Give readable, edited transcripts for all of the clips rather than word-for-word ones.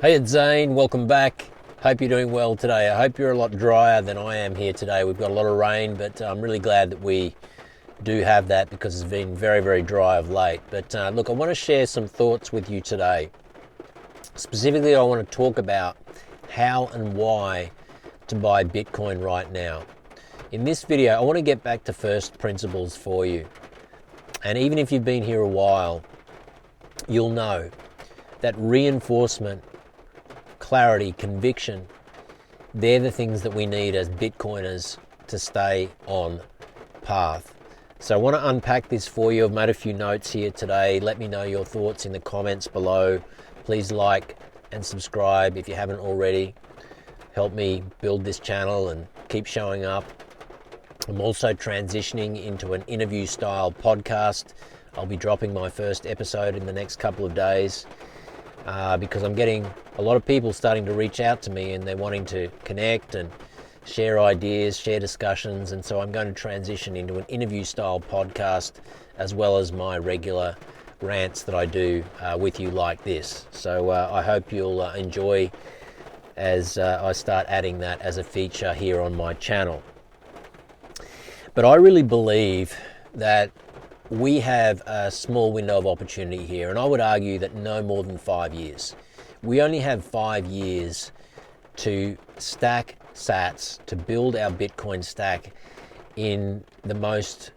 Hey, it's Zane. Welcome back. Hope you're doing well today. I hope you're a lot drier than I am here today. We've got a lot of rain, but I'm really glad that we do have that because it's been very, very dry of late. But look, I want to share some thoughts with you today. Specifically, I want to talk about how and why to buy Bitcoin right now. In this video, I want to get back to first principles for you. And even if you've been here a while, you'll know that reinforcement, clarity, conviction, they're the things that we need as Bitcoiners to stay on path. So I want to unpack this for you. I've made a few notes here today. Let me know your thoughts in the comments below. Please like and subscribe if you haven't already. Help me build this channel and keep showing up. I'm also transitioning into an interview style podcast. I'll be dropping my first episode in the next couple of days. Because I'm getting a lot of people starting to reach out to me and they're wanting to connect and share ideas, share discussions, and so I'm going to transition into an interview style podcast as well as my regular rants that I do with you like this. So I hope you'll enjoy as I start adding that as a feature here on my channel. But I really believe that we have a small window of opportunity here, and I would argue that no more than 5 years. We only have 5 years to stack sats, to build our Bitcoin stack in the most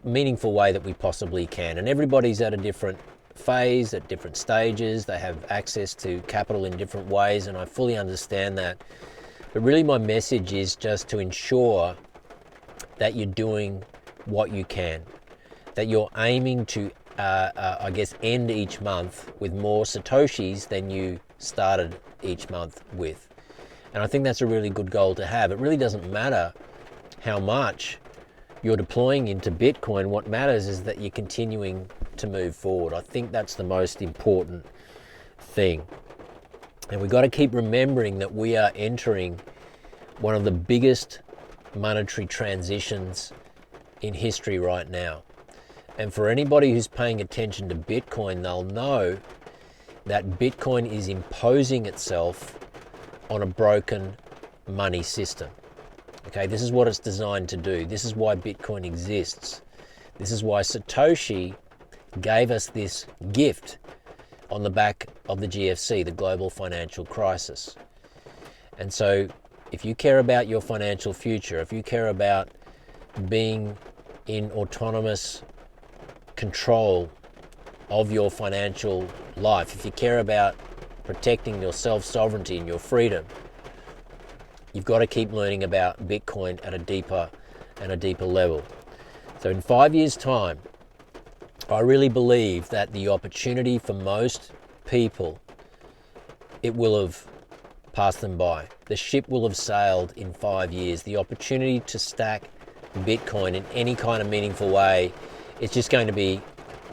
meaningful way that we possibly can. And everybody's at a different phase, at different stages. They have access to capital in different ways, and I fully understand that. But really my message is just to ensure that you're doing what you can, that you're aiming to, end each month with more Satoshis than you started each month with. And I think that's a really good goal to have. It really doesn't matter how much you're deploying into Bitcoin. What matters is that you're continuing to move forward. I think that's the most important thing. And we've got to keep remembering that we are entering one of the biggest monetary transitions in history right now. And for anybody who's paying attention to Bitcoin, they'll know that Bitcoin is imposing itself on a broken money system. Okay, this is what it's designed to do. This is why Bitcoin exists. This is why Satoshi gave us this gift on the back of the GFC, the global financial crisis. And so if you care about your financial future, if you care about being in autonomous control of your financial life, if you care about protecting your self-sovereignty and your freedom, you've got to keep learning about Bitcoin at a deeper level. So in 5 years' time, I really believe that the opportunity for most people, it will have passed them by. The ship will have sailed in 5 years. The opportunity to stack Bitcoin in any kind of meaningful way, it's just going to be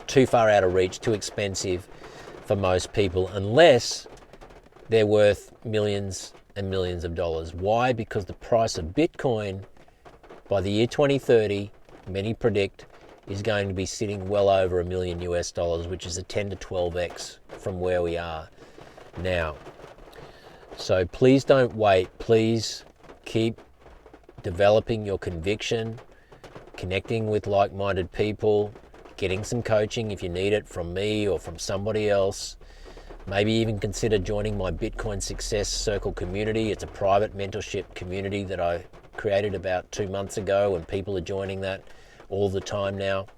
too far out of reach, too expensive for most people, unless they're worth millions and millions of dollars. Why? Because the price of Bitcoin by the year 2030, many predict, is going to be sitting well over $1 million US, which is a 10 to 12x from where we are now. So please don't wait. Please keep developing your conviction, connecting with like-minded people, getting some coaching if you need it from me or from somebody else. Maybe even consider joining my Bitcoin Success Circle community. It's a private mentorship community that I created about 2 months ago, and people are joining that all the time now.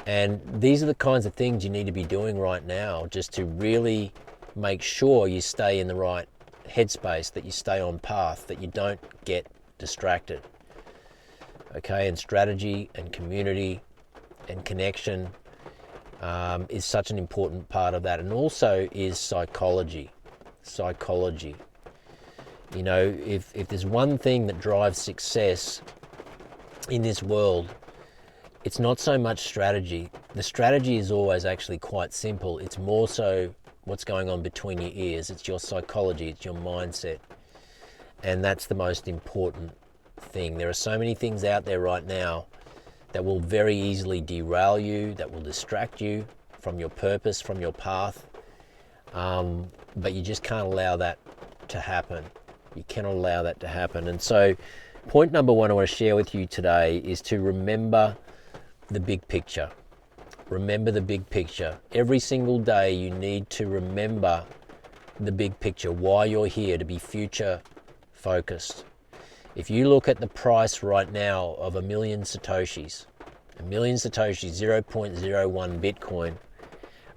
And these are the kinds of things you need to be doing right now just to really make sure you stay in the right headspace, that you stay on path, that you don't get distracted. Okay, and strategy and community and connection is such an important part of that. And also is psychology. You know, if there's one thing that drives success in this world, it's not so much strategy. The strategy is always actually quite simple. It's more so what's going on between your ears. It's your psychology, it's your mindset. And that's the most important thing. There are so many things out there right now that will very easily derail you, that will distract you from your purpose, from your path. but you just can't allow that to happen. You cannot allow that to happen. And so point number one I want to share with you today is to remember the big picture. Remember the big picture. Every single day you need to remember the big picture, why you're here, to be future focused. If you look at the price right now of a million Satoshis, 0.01 Bitcoin,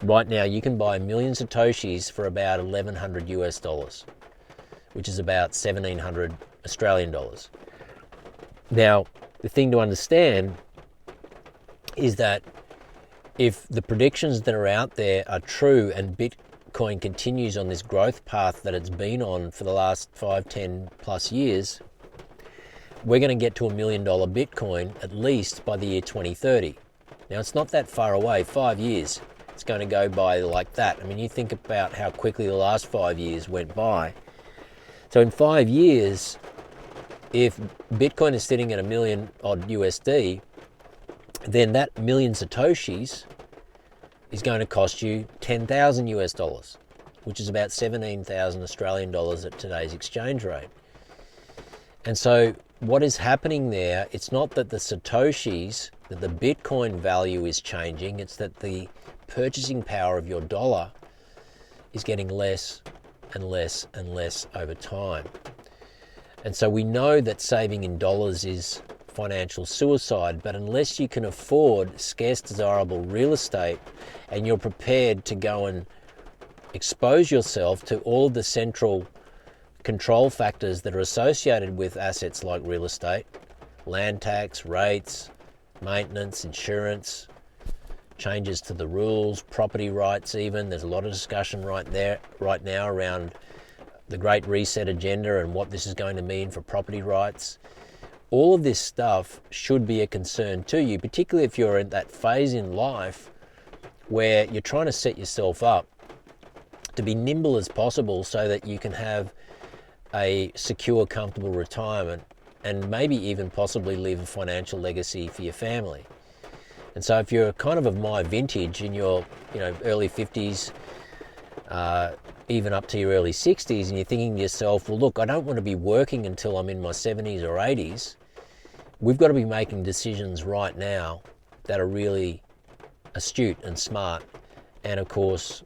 right now you can buy a million Satoshis for about 1,100 US dollars, which is about 1,700 Australian dollars. Now, the thing to understand is that if the predictions that are out there are true and Bitcoin continues on this growth path that it's been on for the last 5, 10 plus years, we're going to get to $1 million Bitcoin at least by the year 2030. Now, it's not that far away, 5 years. It's going to go by like that. I mean, you think about how quickly the last 5 years went by. So in 5 years, if Bitcoin is sitting at $1 million odd USD, then that million Satoshis is going to cost you 10,000 US dollars, which is about 17,000 Australian dollars at today's exchange rate. And so what is happening there, it's not that the Satoshis, that the Bitcoin value is changing, it's that the purchasing power of your dollar is getting less and less and less over time. And so we know that saving in dollars is financial suicide, but unless you can afford scarce desirable real estate and you're prepared to go and expose yourself to all the central control factors that are associated with assets like real estate, land tax, rates, maintenance, insurance, changes to the rules, property rights even. There's a lot of discussion right now around the Great Reset agenda and what this is going to mean for property rights. All of this stuff should be a concern to you, particularly if you're in that phase in life where you're trying to set yourself up to be nimble as possible so that you can have a secure, comfortable retirement and maybe even possibly leave a financial legacy for your family. And so if you're kind of my vintage in your early 50s, even up to your early 60s, and you're thinking to yourself, well, look, I don't want to be working until I'm in my 70s or 80s, we've got to be making decisions right now that are really astute and smart. And of course,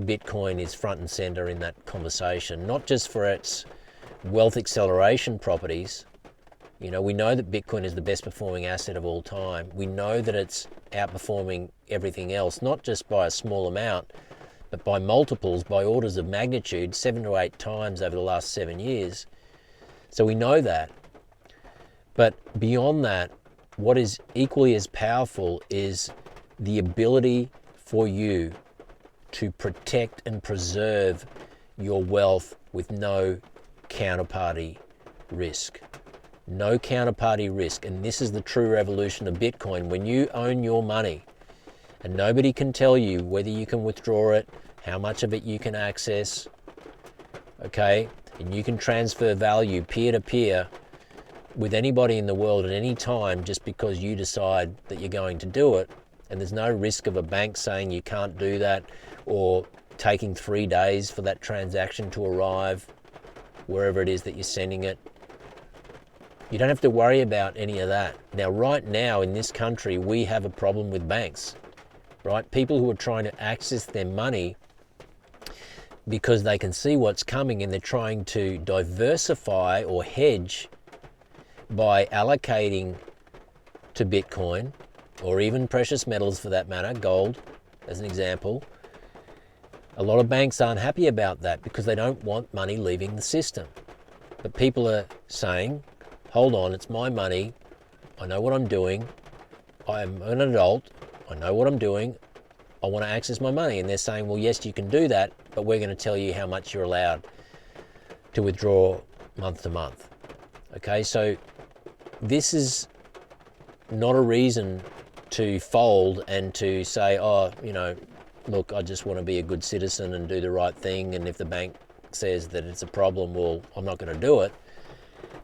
Bitcoin is front and center in that conversation, not just for its wealth acceleration properties. We know that Bitcoin is the best performing asset of all time. We know that it's outperforming everything else, not just by a small amount, but by multiples, by orders of magnitude, 7 to 8 times over the last 7 years. So we know that. But beyond that, what is equally as powerful is the ability for you to protect and preserve your wealth with no counterparty risk. No counterparty risk. And this is the true revolution of Bitcoin. When you own your money and nobody can tell you whether you can withdraw it, how much of it you can access, okay? And you can transfer value peer-to-peer with anybody in the world at any time just because you decide that you're going to do it. And there's no risk of a bank saying you can't do that or taking 3 days for that transaction to arrive wherever it is that you're sending it. You don't have to worry about any of that. Now, right now in this country, we have a problem with banks, right? People who are trying to access their money because they can see what's coming and they're trying to diversify or hedge by allocating to Bitcoin or even precious metals for that matter, gold as an example. A lot of banks aren't happy about that because they don't want money leaving the system. But people are saying, hold on, it's my money. I know what I'm doing. I'm an adult. I know what I'm doing. I want to access my money. And they're saying, well, yes, you can do that, but we're going to tell you how much you're allowed to withdraw month to month. Okay, so this is not a reason to fold and to say, oh, look, I just want to be a good citizen and do the right thing. And if the bank says that it's a problem, well, I'm not going to do it.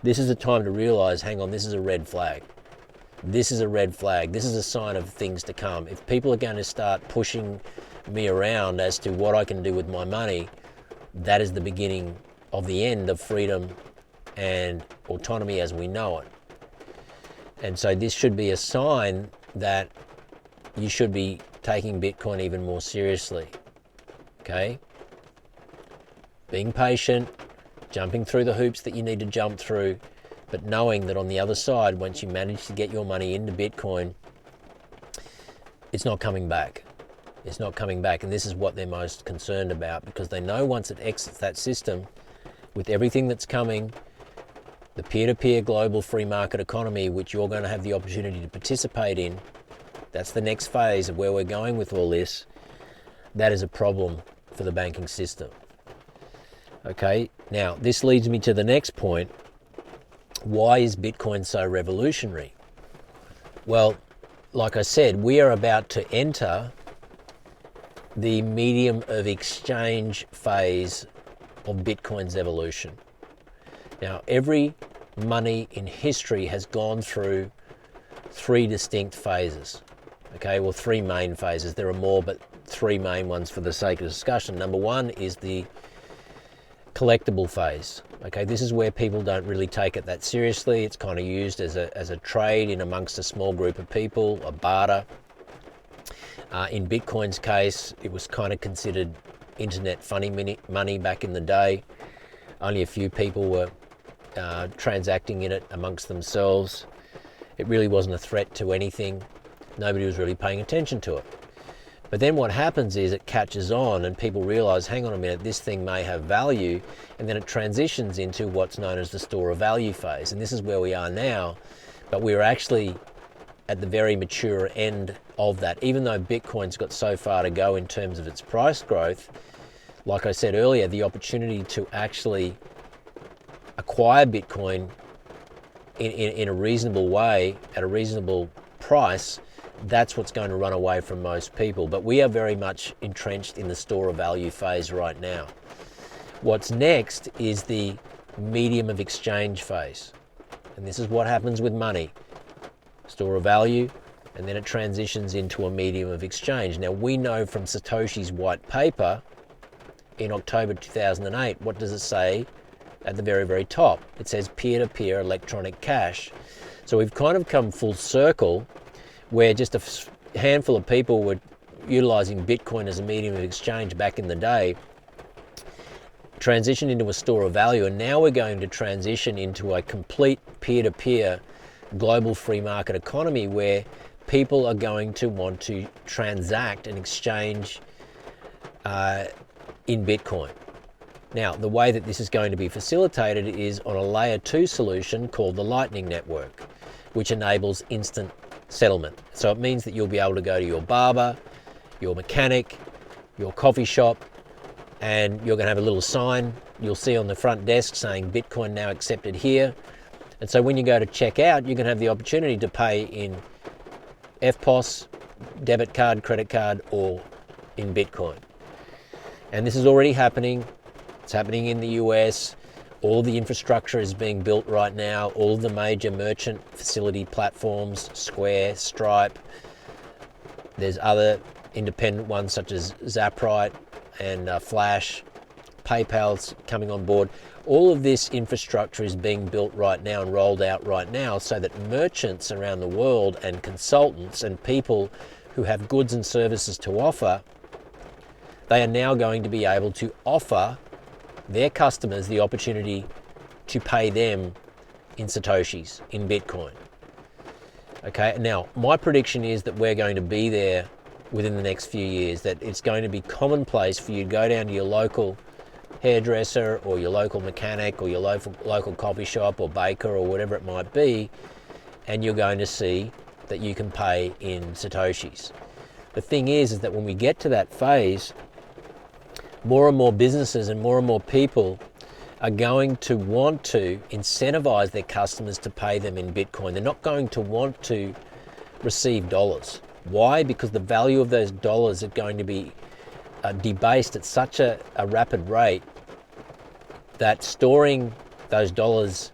This is a time to realize, hang on, this is a red flag. This is a red flag. This is a sign of things to come. If people are going to start pushing me around as to what I can do with my money, that is the beginning of the end of freedom and autonomy as we know it. And so this should be a sign that you should be taking Bitcoin even more seriously. Okay? Being patient, jumping through the hoops that you need to jump through, but knowing that on the other side, once you manage to get your money into Bitcoin, it's not coming back. It's not coming back. And this is what they're most concerned about, because they know once it exits that system, with everything that's coming, the peer-to-peer global free market economy, which you're going to have the opportunity to participate in, that's the next phase of where we're going with all this. That is a problem for the banking system. Okay, now this leads me to the next point. Why is Bitcoin so revolutionary? Well, like I said, we are about to enter the medium of exchange phase of Bitcoin's evolution. Now, every money in history has gone through three distinct phases. Okay, well, three main phases. There are more, but three main ones for the sake of discussion. Number one is the collectible phase. Okay, this is where people don't really take it that seriously. It's kind of used as a trade in amongst a small group of people, a barter. In Bitcoin's case, it was kind of considered internet funny money back in the day. Only a few people were transacting in it amongst themselves. It really wasn't a threat to anything. Nobody was really paying attention to it. But then what happens is it catches on and people realize, hang on a minute, this thing may have value, and then it transitions into what's known as the store of value phase. And this is where we are now, but we're actually at the very mature end of that. Even though Bitcoin's got so far to go in terms of its price growth, like I said earlier, the opportunity to actually acquire Bitcoin in a reasonable way, at a reasonable price, that's what's going to run away from most people. But we are very much entrenched in the store of value phase right now. What's next is the medium of exchange phase. And this is what happens with money. Store of value, and then it transitions into a medium of exchange. Now, we know from Satoshi's white paper in October 2008, what does it say at the very, very top? It says peer-to-peer electronic cash. So we've kind of come full circle, where just a handful of people were utilizing Bitcoin as a medium of exchange back in the day, transitioned into a store of value, and now we're going to transition into a complete peer-to-peer global free market economy where people are going to want to transact and exchange in Bitcoin. Now, the way that this is going to be facilitated is on a layer 2 solution called the Lightning Network, which enables instant settlement. So it means that you'll be able to go to your barber, your mechanic, your coffee shop, and you're going to have a little sign you'll see on the front desk saying Bitcoin now accepted here. And so when you go to check out, you're going to have the opportunity to pay in FPOS, debit card, credit card, or in Bitcoin. And this is already happening. It's happening in the US. All of the infrastructure is being built right now. All of the major merchant facility platforms, Square, Stripe. There's other independent ones such as Zaprite and Flash. PayPal's coming on board. All of this infrastructure is being built right now and rolled out right now so that merchants around the world and consultants and people who have goods and services to offer, they are now going to be able to offer their customers the opportunity to pay them in Satoshis, in Bitcoin. Okay, now my prediction is that we're going to be there within the next few years, that it's going to be commonplace for you to go down to your local hairdresser or your local mechanic or your local coffee shop or baker or whatever it might be, and you're going to see that you can pay in Satoshis. The thing is that when we get to that phase, more and more businesses and more people are going to want to incentivize their customers to pay them in Bitcoin. They're not going to want to receive dollars. Why? Because the value of those dollars are going to be debased at such a rapid rate that storing those dollars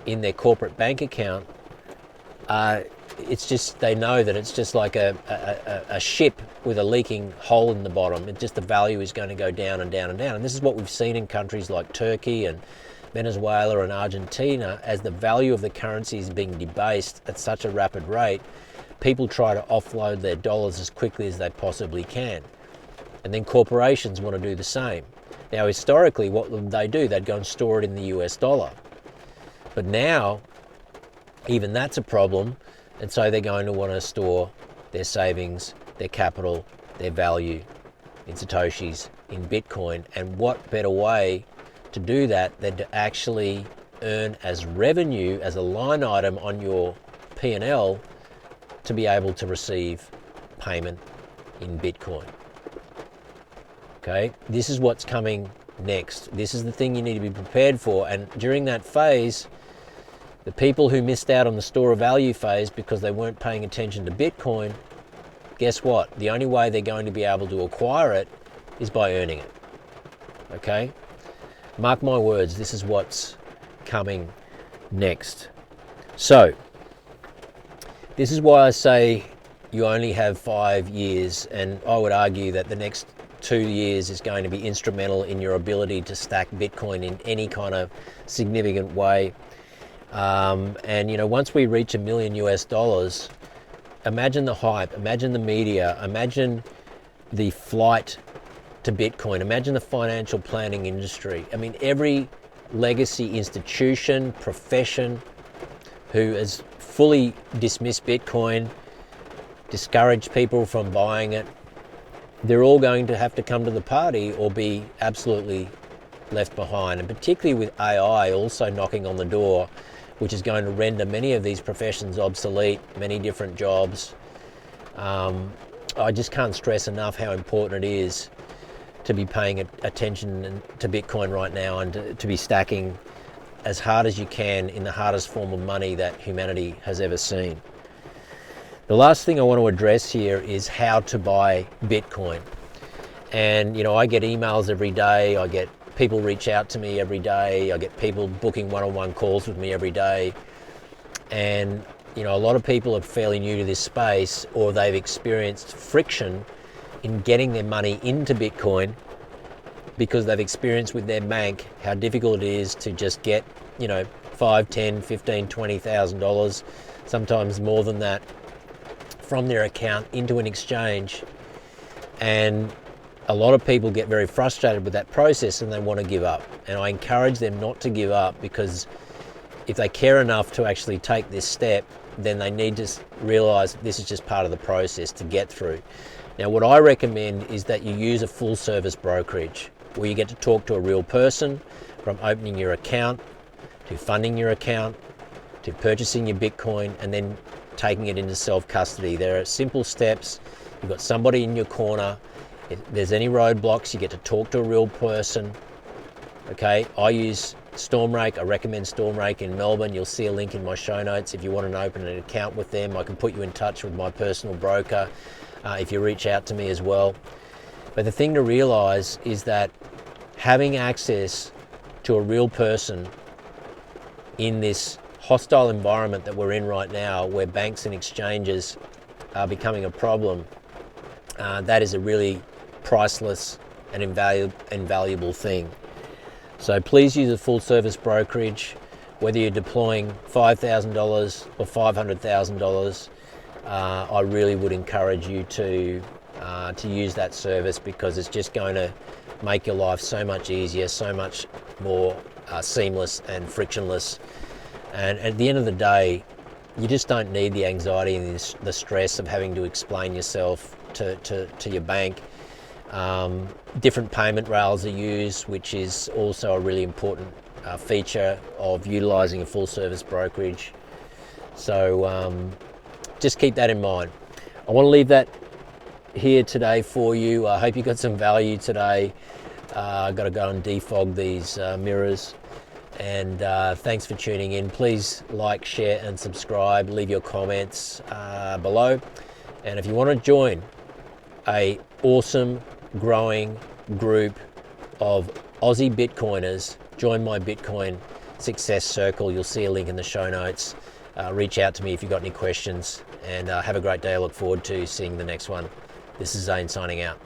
in their corporate bank account it's just, they know that it's just like a ship with a leaking hole in the bottom. It just, the value is going to go down and down and down. And this is what we've seen in countries like Turkey and Venezuela and Argentina. As the value of the currency is being debased at such a rapid rate, people try to offload their dollars as quickly as they possibly can. And then corporations want to do the same. Now, historically, what would they do? They'd go and store it in the US dollar. But now, even that's a problem. And so they're going to want to store their savings, their capital, their value in Satoshis, in Bitcoin. And what better way to do that than to actually earn as revenue, as a line item on your P&L, to be able to receive payment in Bitcoin. Okay, this is what's coming next. This is the thing you need to be prepared for. And during that phase, the people who missed out on the store of value phase because they weren't paying attention to Bitcoin, guess what? The only way they're going to be able to acquire it is by earning it. Okay? Mark my words, this is what's coming next. So, this is why I say you only have 5 years, and I would argue that the next 2 years is going to be instrumental in your ability to stack Bitcoin in any kind of significant way. And you know, once we reach $1 million US, imagine the hype, imagine the media, imagine the flight to Bitcoin, imagine the financial planning industry. I mean, every legacy institution, profession who has fully dismissed Bitcoin, discouraged people from buying it, they're all going to have to come to the party or be absolutely left behind. And particularly with AI also knocking on the door, which is going to render many of these professions obsolete, many different jobs. I just can't stress enough how important it is to be paying attention to Bitcoin right now, and to be stacking as hard as you can in the hardest form of money that humanity has ever seen. The last thing I want to address here is how to buy Bitcoin. And you know, I get emails every day, I get people reach out to me every day, I get people booking one-on-one calls with me every day. And you know, a lot of people are fairly new to this space, or they've experienced friction in getting their money into Bitcoin because they've experienced with their bank how difficult it is to just get, you know, $5, $10, $15, $20,000, sometimes more than that, from their account into an exchange. And a lot of people get very frustrated with that process and they want to give up. And I encourage them not to give up, because if they care enough to actually take this step, then they need to realize this is just part of the process to get through. Now, what I recommend is that you use a full service brokerage where you get to talk to a real person, from opening your account to funding your account to purchasing your Bitcoin and then taking it into self-custody. There are simple steps. You've got somebody in your corner. If there's any roadblocks, you get to talk to a real person. Okay, I use Stormrake. I recommend Stormrake in Melbourne. You'll see a link in my show notes. If you want to open an account with them, I can put you in touch with my personal broker if you reach out to me as well. But the thing to realize is that having access to a real person in this hostile environment that we're in right now, where banks and exchanges are becoming a problem, that is a really priceless and invaluable thing. So please use a full service brokerage, whether you're deploying $5,000 or $500,000. I really would encourage you to use that service, because it's just going to make your life so much easier, so much more seamless and frictionless. And at the end of the day, you just don't need the anxiety and the stress of having to explain yourself to your bank. Different payment rails are used, which is also a really important feature of utilizing a full service brokerage. So just keep that in mind. I want to leave that here today for you. I hope you got some value today. I've got to go and defog these mirrors. And thanks for tuning in. Please like, share and subscribe. Leave your comments below. And if you want to join a awesome growing group of Aussie Bitcoiners, join my Bitcoin Success Circle. You'll see a link in the show notes. reach out to me if you've got any questions, and have a great day. I look forward to seeing the next one. This is Zane signing out.